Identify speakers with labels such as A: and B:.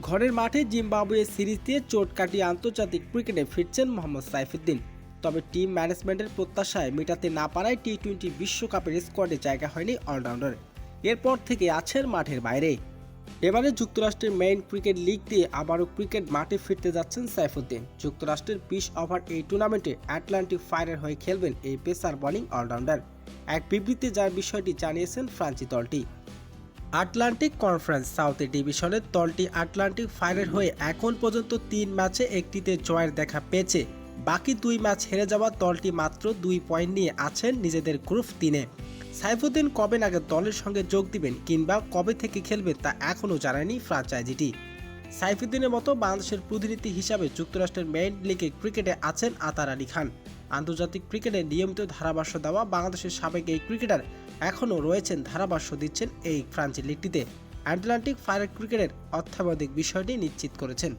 A: ঘরের মাঠে Zimbabwe series দিয়ে চোট কাটিয়ে আন্তর্জাতিক ক্রিকেটে ফিরছেন মোহাম্মদ সাইফুদ্দিন। তবে টিম ম্যানেজমেন্টের প্রত্যাশায় মেটাতে না পারায় টি-20 বিশ্বকাপের স্কোয়াডে জায়গা হয়নি অলরাউন্ডার। এরপর থেকে আছেন মাঠের বাইরে। এবারে যুক্তরাষ্ট্রের মেইন ক্রিকেট লিগ দিয়ে আবারও ক্রিকেট মাঠে ফিরতে যাচ্ছেন সাইফুদ্দিন। যুক্তরাষ্ট্রের 20 ওভার এই টুর্নামেন্টে আটলান্টিক ফায়ারের হয়ে খেলবেন এই পেসার বোলিং অলরাউন্ডার। এক বিবৃতিতে যার বিষয়টি জানিয়েছেন ফ্রান্সি দলটি। আটলান্টিক কনফারেন্স সাউথের ডিভিশনের দলটি আটলান্টিক ফায়ারের হয়ে এখন পর্যন্ত 3 ম্যাচে একটিতে জয়ের দেখা পেয়েছে। বাকি 2 ম্যাচ হেরে যাওয়া দলটি মাত্র 2 পয়েন্ট নিয়ে আছেন নিজেদের গ্রুপ 3-এ। সাইফুদ্দিন কবে নাগাদ দলের সঙ্গে যোগ দিবেন কিংবা কবে থেকে খেলবেন তা এখনও জানায়নি ফ্র্যাঞ্চাইজিটি। সাইফুদ্দিনের মতো বাংলাদেশের প্রতিনিধি হিসাবে যুক্তরাষ্ট্রের মেইন লিগে ক্রিকেটে আছেন আতার আলী খান। আন্তর্জাতিক ক্রিকেটে নিয়মিত ধারাভাষ্য দেওয়া বাংলাদেশের সাবেক এই ক্রিকেটার এখনও রয়েছেন, ধারাভাষ্য দিচ্ছেন এই ফ্রান্সি লিগটিতে। আটলান্টিক ফায়ার ক্রিকেটের অত্যাবধায়ক বিষয়টি নিশ্চিত করেছেন।